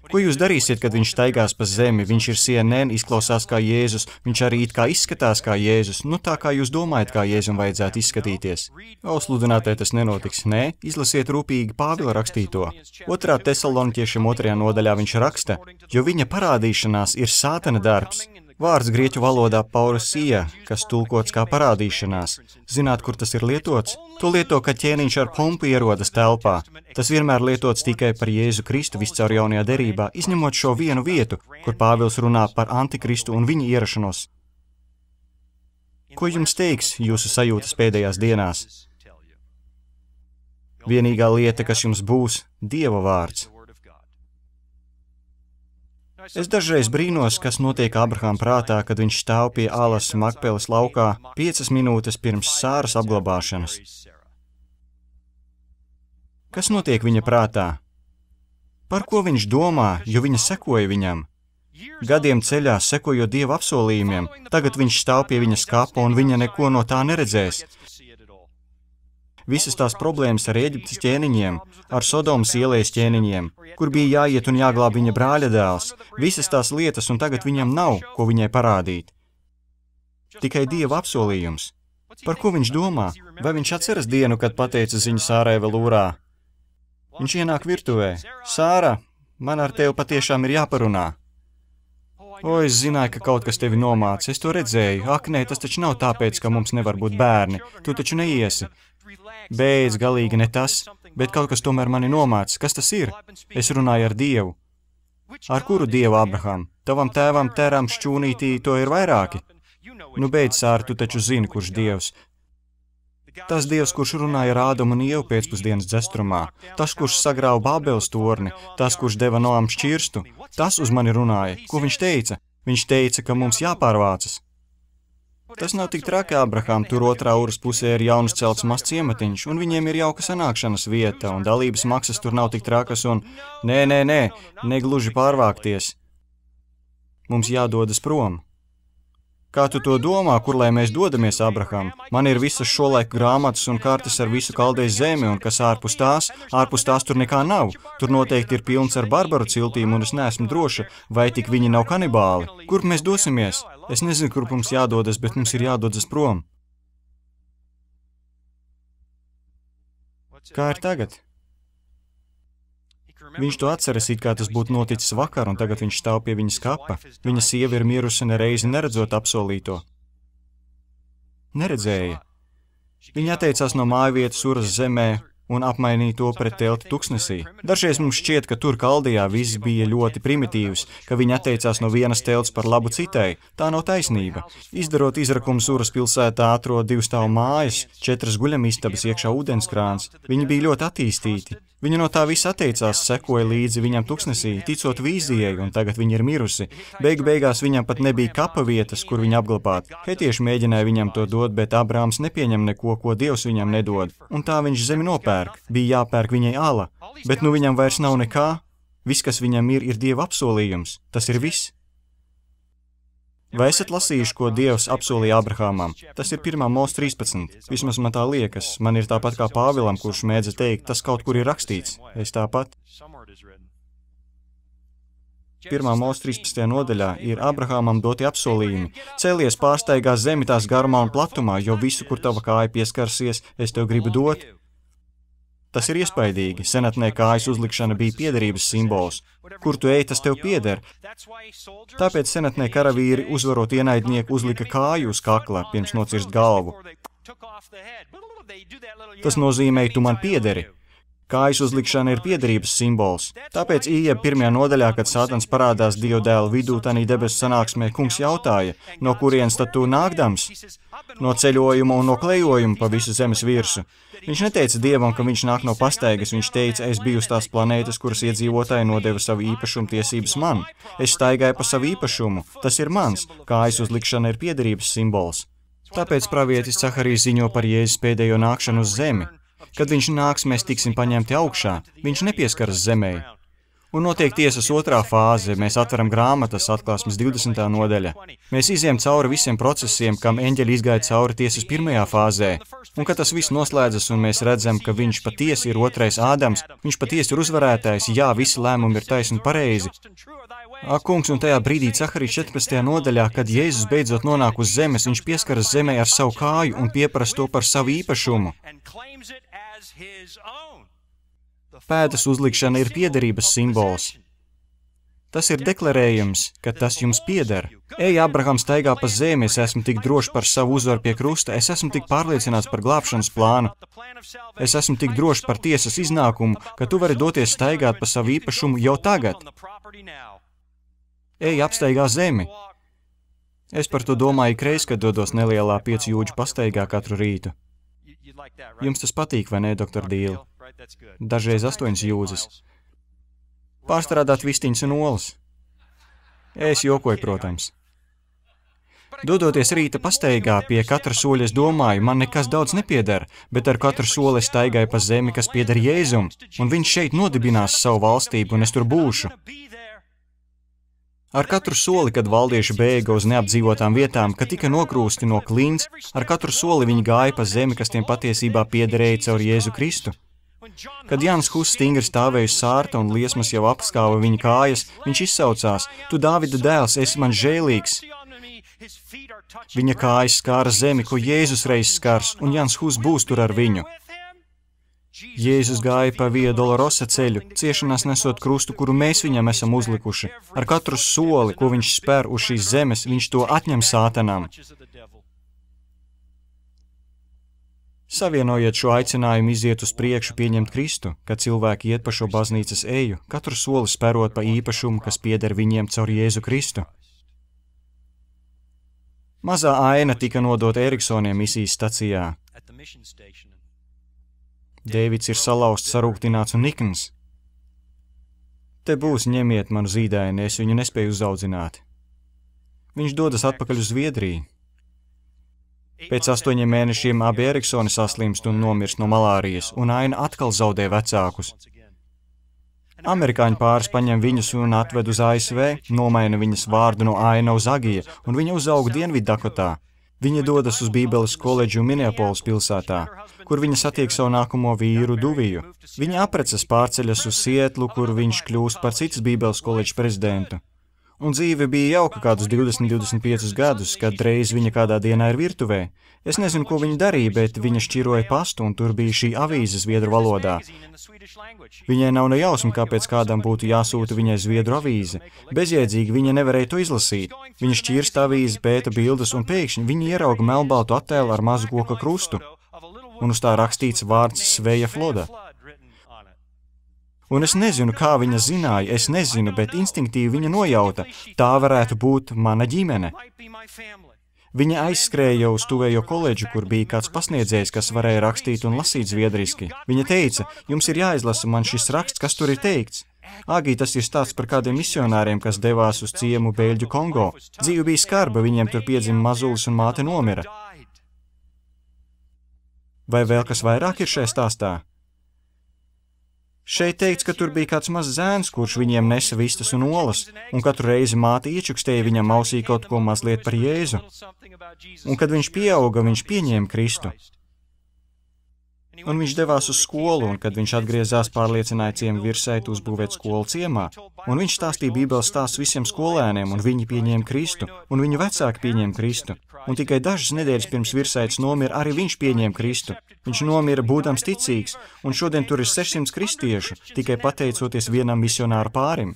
Ko jūs darīsiet, kad viņš staigās pa zemi? Viņš ir CNN, izklausās kā Jēzus, viņš arī it kā izskatās kā Jēzus. Nu tā kā jūs domājat, kā Jēzum vajadzētu izskatīties. Sludinātē tas nenotiks. Nē, izlasiet rūpīgi Pāvila rakstīto. 2. Tesaloniķiešiem 2. nodaļā viņš raksta, jo viņa parādīšanās ir sātana darbs. Vārds grieķu valodā paurusija, kas tulkots kā parādīšanās. Zināt, kur tas ir lietots? To lieto, kad ķēniņš ar pompu ierodas telpā. Tas vienmēr lietots tikai par Jēzu Kristu viscaur jaunajā derībā, izņemot šo vienu vietu, kur Pāvils runā par Antikristu un viņa ierašanos. Ko jums teiks jūsu sajūtas pēdējās dienās? Vienīgā lieta, kas jums būs, Dieva vārds. Es dažreiz brīnos, kas notiek Abrahama prātā, kad viņš stāv pie alas Makpeles laukā 5 minūtes pirms Sāras apglabāšanas. Kas notiek viņa prātā? Par ko viņš domā, jo viņa sekoja viņam? Gadiem ceļā sekojot Dieva apsolījumiem, tagad viņš stāv pie viņa skapa un viņa neko no tā neredzēs. Visas tās problēmas ar Ēģiptes ķēniņiem, ar Sodomas ielas ķēniņiem, kur bija jāiet un jāglāb viņa brāļa dēls, visas tās lietas, un tagad viņam nav, ko viņai parādīt. Tikai Dieva apsolījums. Par ko viņš domā? Vai viņš atceras dienu, kad pateica ziņu Sārai vēl ūrā? Viņš ienāk virtuvē. Sāra, man ar tevi patiešām ir jāparunā. O, es zināju, ka kaut kas tevi nomāca, es to redzēju. Ak, nē, tas taču nav tāpēc, ka mums nevar būt bērni. Tu taču neiesi. Beidz, galīgi ne tas, bet kaut kas tomēr mani nomāca. Kas tas ir? Es runāju ar Dievu. Ar kuru Dievu, Abraham? Tavam tēvam Teram šķūnītī to ir vairāki. Nu beidz, Sāra, tu taču zini, kurš Dievs. Tas Dievs, kurš runāja ar Ādamu un Ievu pēcpusdienas dzestrumā. Tas, kurš sagrāva Bābeles torni. Tas, kurš deva Noam šķirstu. Tas uz mani runāja. Ko viņš teica? Viņš teica, ka mums jāpārvācas. Tas nav tik traki, Abraham, tur otrā uras pusē ir jaunas celts mazs ciematiņš, un viņiem ir jauka sanākšanas vieta, un dalības maksas tur nav tik trakas, un negluži pārvākties. Mums jādodas prom. Kā tu to domā, kur lai mēs dodamies, Abraham? Man ir visas šolaiku grāmatas un kartes ar visu Kaldejas zemi, un kas ārpus tās tur nekā nav. Tur noteikti ir pilns ar barbaru ciltīm, un es neesmu droša, vai tik viņi nav kanibāli. Kur mēs dosimies? Es nezinu, kur mums jādodas, bet mums ir jādodas prom. Kā ir tagad? Viņš to atceras, it kā tas būtu noticis vakar, un tagad viņš stāv pie viņa skapa. Viņa sieva ir mirusi nereizi neredzot apsolīto. Neredzēja. Viņa atteicās no mājvietas Uras zemē un apmainīja to pret telti tuksnesī. Dažreiz mums šķiet, ka tur Kaldijā viss bija ļoti primitīvs, ka viņi atteicās no vienas telts par labu citai. Tā nav taisnība. Izdarot izrakumus Uras pilsētā atrod 2 stāvu mājas, 4 guļamistabas, iekšā ūdenskrāns. Viņi bija ļoti attīstīti. Viņa no tā visa atteicās, sekoja līdzi viņam tuksnesī, ticot vīzijai, un tagad viņa ir mirusi. Beigās viņam pat nebija kapa vietas, kur viņu apglabāt. Hetieši mēģināja viņam to dot, bet Abrāms nepieņem neko, ko Dievs viņam nedod. Un tā viņš zemi nopērk. Bija jāpērk viņai ala. Bet nu viņam vairs nav nekā. Viss, kas viņam ir Dieva apsolījums. Tas ir viss. Vai esat lasījuši, ko Dievs apsolīja Abrahamam? Tas ir 1. Mūzes 13. Vismaz man tā liekas. Man ir tāpat kā Pāvilam, kurš mēdza teikt, tas kaut kur ir rakstīts. Es tāpat. 1. Mūzes 13. nodaļā ir Abrahamam doti apsolījumi. Cēlies pārsteigā zemi tās garumā un platumā, jo visu, kur tava kāja pieskarsies, es tev gribu dot. Tas ir iespaidīgi. Senatnē kājas uzlikšana bija piederības simbols. Kur tu ej, tas tev pieder. Tāpēc senatnē karavīri, uzvarot ienaidnieku, uzlika kāju uz kakla, pirms nocirst galvu. Tas nozīmē, tu man piederi. Kājas uzlikšana ir piederības simbols. Tāpēc Ijeba 1. nodaļā, kad Sātans parādās Dieva dēla vidū, tanī debesu sanāksmē, kungs jautāja, no kurienes tad tu nākdams? No ceļojuma un no klejojuma pa visu zemes virsu. Viņš neteica Dievam, ka viņš nāk no pastaigas, viņš teica, es biju uz tās planētas, kuras iedzīvotāji nodeva savu īpašumu tiesības man. Es staigāju pa savu īpašumu, tas ir mans, kājas uzlikšana ir piederības simbols. Tāpēc pravietis Zaharijs ziņo par Jēzus pēdējo nākšanu uz zemi. Kad viņš nāks, mēs tiksim paņemti augšā, viņš nepieskaras zemē. Un notiek tiesas otrā fāze, mēs atveram grāmatas, atklāsmes 20. nodaļa. Mēs iziem cauri visiem procesiem, kam eņģeļi izgāja cauri tiesas 1. fāzē. Un kad tas viss noslēdzas un mēs redzam, ka viņš patiesi ir otrais Ādams, viņš patiesi ir uzvarētājs, jā, visi lēmumi ir taisni un pareizi. Ak, kungs, un tajā brīdī Zaharijs 14. nodaļā, kad Jēzus beidzot nonāk uz zemes, viņš pieskaras zemē ar savu kāju un pieprasa to par savu īpašumu. Pēdas uzlikšana ir piederības simbols. Tas ir deklarējums, ka tas jums pieder. Ej, Abrahams staigā pa zemi, es esmu tik drošs par savu uzvaru pie krusta, es esmu tik pārliecināts par glābšanas plānu. Es esmu tik drošs par tiesas iznākumu, ka tu vari doties staigāt pa savu īpašumu jau tagad. Ej, apstaigā zemi. Es par to domāju ikreiz, kad dodos nelielā 5 jūdžu pastaigā katru rītu. Jums tas patīk, vai ne, doktor Dīl? Dažreiz 8 jūdzes. Pārstrādāt vistiņas un olas. Es jokoju, protams. Dodoties rīta pastaigā, pie katra soļa es domāju, man nekas daudz nepieder, bet ar katru soli es staigāju pa zemi, kas pieder Jēzum, un viņš šeit nodibinās savu valstību, un es tur būšu. Ar katru soli, kad valdieši bēga uz neapdzīvotām vietām, kad tika nokrūsti no klints, ar katru soli viņi gāja pa zemi, kas tiem patiesībā piederēja caur Jēzu Kristu. Kad Jānis Huss stingri stāvēja uz sārta un liesmas jau apskāva viņa kājas, viņš izsaucās, tu Dāvida dēls, esi man žēlīgs. Viņa kājas skāra zemi, ko Jēzus reiz skars, un Jānis Huss būs tur ar viņu. Jēzus gāja pa Via Dolorosa ceļu, ciešanās nesot krustu, kuru mēs viņam esam uzlikuši. Ar katru soli, ko viņš spēr uz šīs zemes, viņš to atņem Sātanam. Savienojiet šo aicinājumu iziet uz priekšu pieņemt Kristu, kad cilvēki iet pa šo baznīcas eju, katru soli spērot pa īpašumu, kas pieder viņiem caur Jēzu Kristu. Mazā aina tika nodota Eriksoniem misijas stacijā. Dēvids ir salauzts, sarūktināts un nikns. Te būs, ņemiet manu zīdaini, es viņu nespēju uzaudzināt. Viņš dodas atpakaļ uz Zviedriju. Pēc 8 mēnešiem abi Eriksoni saslimst un nomirst no malārijas, un aina atkal zaudē vecākus. Amerikāņu pāris paņem viņus un atved uz ASV, nomaina viņas vārdu no Aina uz Agija, un viņa uzauga Dienviddakotā. Viņa dodas uz Bībeles koledžu Minneapolis pilsētā, kur viņa satiek savu nākamo vīru Duviju. Viņa apprecas pārceļas uz Sietlu, kur viņš kļūst par citas Bībeles koledžas prezidentu. Un dzīve bija jauka kādus 20-25 gadus, kad reiz viņa kādā dienā ir virtuvē. Es nezinu, ko viņa darīja, bet viņa šķiroja pastu, un tur bija šī avīze zviedru valodā. Viņai nav ne jausma, kāpēc kādam būtu jāsūta viņai zviedru avīze. Bezjēdzīgi viņa nevarēja to izlasīt. Viņa šķirsta avīzi, pēta bildes, un pēkšņi viņa ierauga melnbaltu attēlu ar mazu koka krustu. Un uz tā rakstīts vārds Sveja Floda. Un es nezinu, kā viņa zināja, es nezinu, bet instinktīvi viņa nojauta, tā varētu būt mana ģimene. Viņa aizskrēja uz tuvējo koledžu, kur bija kāds pasniedzējs, kas varēja rakstīt un lasīt zviedriski. Viņa teica, jums ir jāizlasa man šis raksts, kas tur ir teikts. Agī, tas ir stāsts par kādiem misionāriem, kas devās uz ciemu Beļģu Kongo. Dzīve bija skarba, viņiem tur piedzima mazulis un māte nomira. Vai vēl kas vairāk ir šajā stāstā? Šeit teikts, ka tur bija kāds mazs zēns, kurš viņiem nesa vistas un olas, un katru reizi māte iečukstēja viņam ausī kaut ko mazliet par Jēzu. Un kad viņš pieauga, viņš pieņēma Kristu. Un viņš devās uz skolu, un kad viņš atgriezās, pārliecināja ciemu virsētu uzbūvēt skolu ciemā. Un viņš stāstīja Bībeles stāstus visiem skolēniem, un viņi pieņēma Kristu, un viņu vecāki pieņēma Kristu. Un tikai dažas nedēļas pirms virsētas nomira, arī viņš pieņēma Kristu. Viņš nomira būdams ticīgs, un šodien tur ir 600 kristiešu, tikai pateicoties vienam misionāru pārim.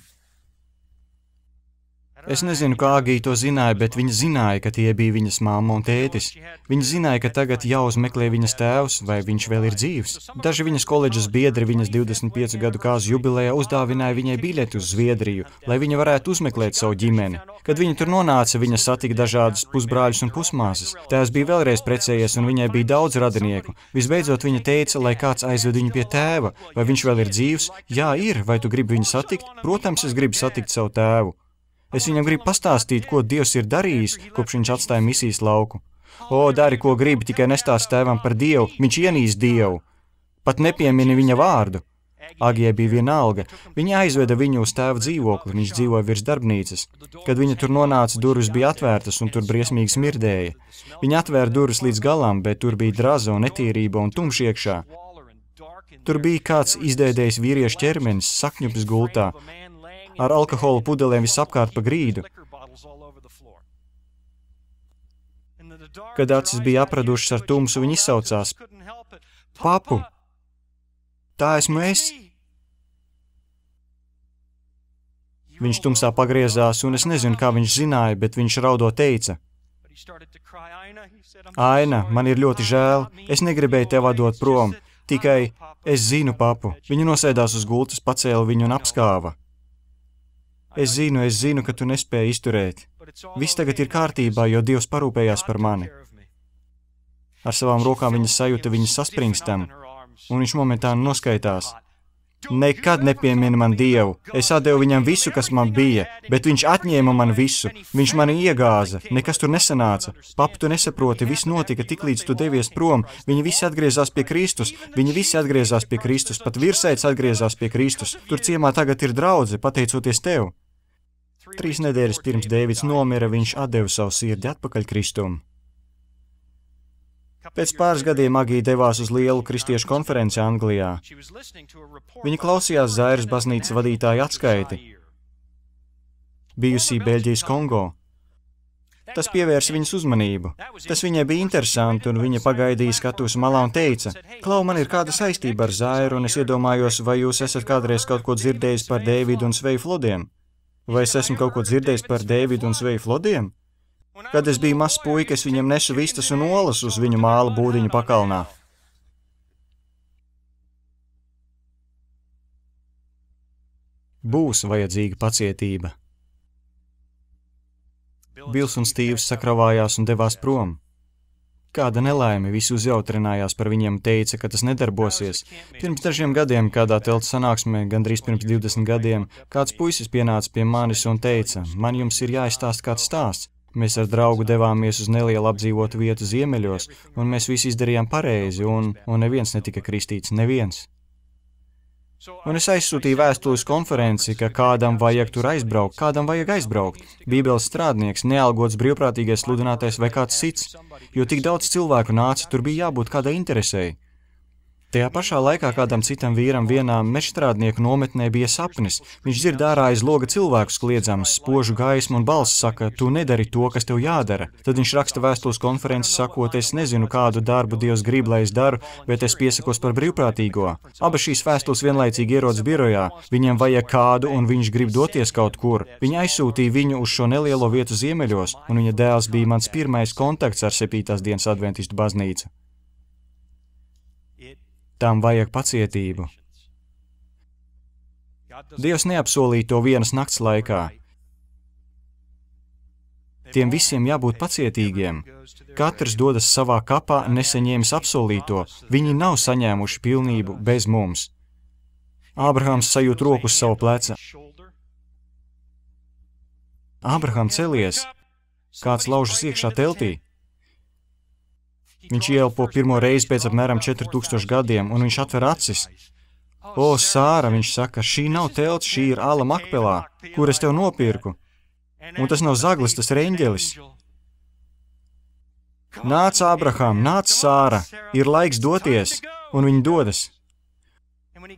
Es nezinu, kā Agija to zināja, bet viņa zināja, ka tie bija viņas mamma un tētis. Viņa zināja, ka tagad jāuzmeklē viņas tēvs, vai viņš vēl ir dzīvs. Daži viņas koledžas biedri viņas 25 gadu kāzu jubilejā uzdāvināja viņai biļeti uz Zviedriju, lai viņa varētu uzmeklēt savu ģimeni. Kad viņa tur nonāca, viņa satika dažādus pusbrāļus un pusmāsas. Tēvs bija vēlreiz precējies, un viņai bija daudz radinieku. Visbeidzot, viņa teica, lai kāds aizved viņu pie tēva. Vai viņš vēl ir dzīvs? Jā, ir. Vai tu gribi viņu satikt? Protams, es gribu satikt savu tēvu. Es viņam gribu pastāstīt, ko Dievs ir darījis, kopš viņš atstāja misijas lauku. O, dari, ko gribi, tikai nestāst tēvam par Dievu, viņš ienīst Dievu. Pat nepiemini viņa vārdu. Agijai bija vienalga. Viņa aizveda viņu uz tēva dzīvokli, viņš dzīvoja virs darbnīcas. Kad viņa tur nonāca, durvis bija atvērtas un tur briesmīgi smirdēja. Viņa atvēra durvis līdz galam, bet tur bija draza un netīrība un tumš iekšā. Tur bija kāds izdēdējis vīriešu ķermenis, sakņupis gultā, ar alkohola pudelēm visapkārt pa grīdu. Kad acis bija apradušas ar tumsu, viņi izsaucās: Papu, tā esmu es! Viņš tumsā pagriezās, un es nezinu, kā viņš zināja, bet viņš raudo teica: Aina, man ir ļoti žēl, es negribēju tev atdot prom, tikai es zinu, papu. Viņa nosēdās uz gultas, pacēla viņu un apskāva. Es zinu, ka tu nespēji izturēt. Viss tagad ir kārtībā, jo Dievs parūpējās par mani. Ar savām rokām viņa sajūta viņu saspringstam, un viņš momentāni noskaitās. Nekad nepiemini man Dievu. Es atdevu viņam visu, kas man bija, bet viņš atņēma man visu. Viņš mani iegāza, nekas tur nesanāca. Papa, tu nesaproti, viss notika tik līdz tu devies prom. Viņi visi atgriezās pie Kristus, pat virsēts atgriezās pie Kristus. Tur ciemā tagad ir draudze, pateicoties tev. 3 nedēļas pirms Dēvids nomira, viņš atdeva savu sirdi atpakaļ Kristum. Pēc pāris gadiem Agija devās uz lielu kristiešu konferenci Anglijā. Viņa klausījās Zairas baznīcas vadītāja atskaiti, bijusī Beļģijas Kongo. Tas pievērsa viņas uzmanību. Tas viņai bija interesanti, un viņa pagaidīja skatuves malā un teica: Klau, man ir kāda saistība ar Zairu, un es iedomājos, vai jūs esat kādreiz kaut ko dzirdējis par Dēvidu un Sveju Flodiem? Vai es esmu kaut ko dzirdējis par Dēvidu un Sveju Flodiem? Kad es biju mazs puika, es viņam nesu vistas un olas uz viņu māla būdiņu pakalnā. Būs vajadzīga pacietība. Bils un Stīvs sakravājās un devās prom. Kāda nelaime, visi uzjautrinājās par viņiem, teica, ka tas nedarbosies. Pirms dažiem gadiem, kādā telta sanāksmē, gandrīz pirms 20 gadiem, kāds puisis pienāca pie manis un teica: Man jums ir jāizstāst kāds stāsts. Mēs ar draugu devāmies uz nelielu apdzīvotu vietu ziemeļos, un mēs visi izdarījām pareizi, un neviens netika kristīts, neviens. Un es aizsūtīju vēstuli uz konferenci, ka kādam vajag tur aizbraukt, kādam vajag aizbraukt. Bībeles strādnieks, nealgots brīvprātīgais sludinātais vai kāds cits, jo tik daudz cilvēku nāca, tur bija jābūt kādai interesei. Tajā pašā laikā kādam citam vīram vienā mežstrādnieku nometnē bija sapnis. Viņš dzird ārā aiz loga cilvēkus kliedzams, spožu gaismu un balss saka: Tu nedari to, kas tev jādara. Tad viņš raksta vēstules konferences sakot: Es nezinu, kādu darbu Dievs grib, lai es daru, bet es piesakos par brīvprātīgo. Abas šīs vēstules vienlaicīgi ierodas birojā. Viņiem vajag kādu, un viņš grib doties kaut kur. Viņa aizsūtīja viņu uz šo nelielo vietu ziemeļos, un viņa dēls bija mans pirmais kontakts ar 7. dienas adventistu baznīcu. Tām vajag pacietību. Dievs neapsolīja to vienas nakts laikā. Tiem visiem jābūt pacietīgiem. Katrs dodas savā kapā, nesaņēmis apsolīto. Viņi nav saņēmuši pilnību bez mums. Ābrahams sajūt roku uz savu pleca. Ābraham, celies! Kāds laužas iekšā teltī. Viņš ieelpo pirmo reizi pēc apmēram 4000 gadiem, un viņš atver acis. O, Sāra, viņš saka, šī nav telts, šī ir ala Makpelā, kur es tev nopirku. Un tas nav zaglis, tas ir eņģelis. Nāc, Ābraham, nāc, Sāra, ir laiks doties, un viņi dodas.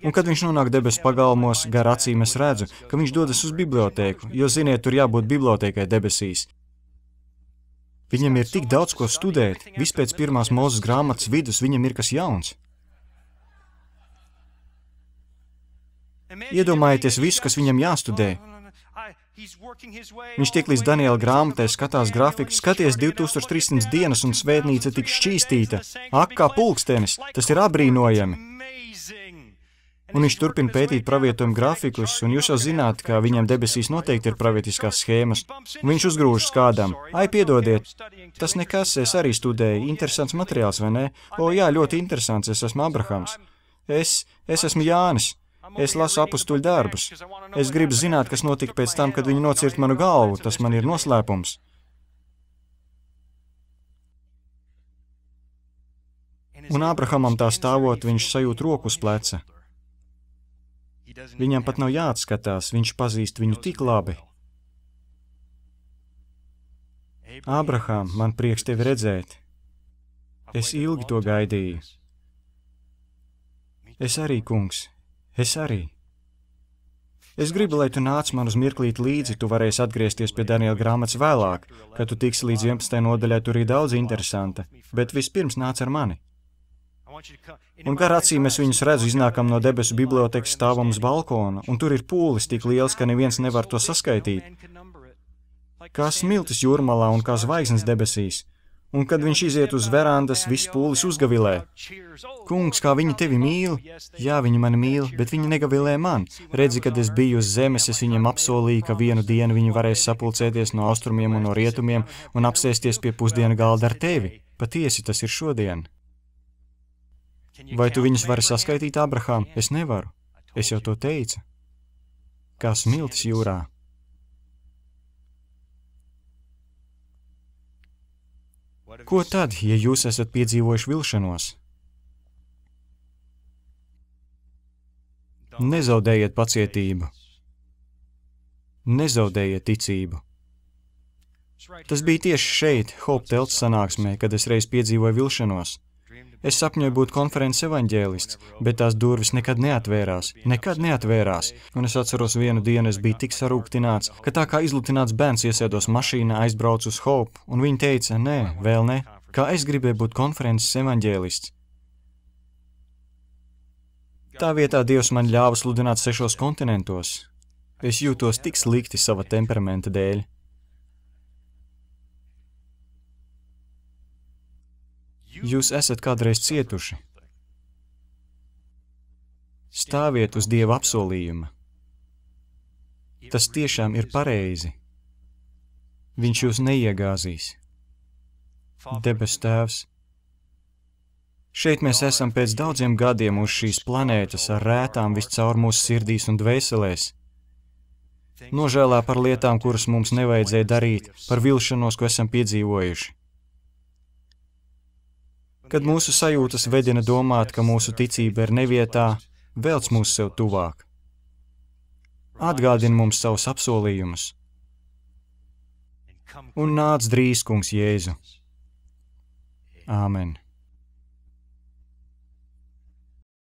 Un kad viņš nonāk debesu pagalmos, gar acīm es redzu, ka viņš dodas uz bibliotēku, jo, ziniet, tur jābūt bibliotēkai debesīs. Viņam ir tik daudz ko studēt, vispēc pirmās Mūzes grāmatas vidus viņam ir kas jauns. Iedomājieties visu, kas viņam jāstudē. Viņš tiek līdz Daniela grāmatai, skatās grafiku, skaties 2300 dienas un svētnīca tik šķīstīta, ak kā pulkstenis, tas ir abrīnojami. Un viņš turpina pētīt pravietojumu grafikus, un jūs jau zināt, ka viņam debesīs noteikti ir pravietiskās schēmas. Un viņš uzgrūžas kādam. Ai, piedodiet, tas nekas, es arī studēju. Interesants materiāls, vai ne? O, jā, ļoti interesants, es esmu Abrahams. Es esmu Jānis. Es lasu apustuļu darbus. Es gribu zināt, kas notika pēc tam, kad viņi nocirta manu galvu. Tas man ir noslēpums. Un Abrahamam tā stāvot, viņš sajūt roku uz pleca. Viņam pat nav jāatskatās, viņš pazīst viņu tik labi. Ābraham, man prieks tevi redzēt. Es ilgi to gaidīju. Es arī, kungs, es arī. Es gribu, lai tu nāc man uz mirklīt līdzi, tu varēsi atgriezties pie Daniela grāmatas vēlāk, kad tu tiksi līdz 11. nodaļai, tur ir daudz interesanta, bet vispirms nāc ar mani. Un gar acīm es viņus redzu, iznākam no debesu bibliotekas, stāvam uz balkona, un tur ir pūlis tik liels, ka neviens nevar to saskaitīt. Kā smiltis jūrmalā un kā zvaigznes debesīs. Un kad viņš iziet uz verandas, viss pūlis uzgavilē. Kungs, kā viņi tevi mīl? Jā, viņi mani mīl, bet viņi negavilē man. Redzi, kad es biju uz zemes, es viņiem apsolīju, ka vienu dienu viņi varēs sapulcēties no austrumiem un no rietumiem un apsēsties pie pusdienu galda ar tevi. Patiesi, tas ir šodien. Vai tu viņus vari saskaitīt, Ābraham? Es nevaru. Es jau to teicu. Kā smiltis jūrā. Ko tad, ja jūs esat piedzīvojuši vilšanos? Nezaudējiet pacietību. Nezaudējiet ticību. Tas bija tieši šeit, Hope telts sanāksmē, kad es reiz piedzīvoju vilšanos. Es sapņoju būt konferences evaņģēlists, bet tās durvis nekad neatvērās. Un es atceros vienu dienu, es biju tik sarūktināts, ka tā kā izlutināts bērns iesēdos mašīnā, aizbraucu uz Hope, un viņi teica, nē, vēl ne, kā es gribēju būt konferences evaņģēlists. Tā vietā Dievs man ļāva sludināt 6 kontinentos. Es jūtos tik slikti sava temperamenta dēļ. Jūs esat kādreiz cietuši. Stāviet uz Dieva apsolījuma. Tas tiešām ir pareizi. Viņš jūs neiegāzīs. Debesu Tēvs. Šeit mēs esam pēc daudziem gadiem uz šīs planētas ar rētām viscaur mūsu sirdīs un dvēselēs. Nožēlā par lietām, kuras mums nevajadzēja darīt, par vilšanos, ko esam piedzīvojuši. Kad mūsu sajūtas vedina domāt, ka mūsu ticība ir nevietā, velc mūs sev tuvāk. Atgādini mums savus apsolījumus. Un nāc drīz, kungs Jēzu. Āmen.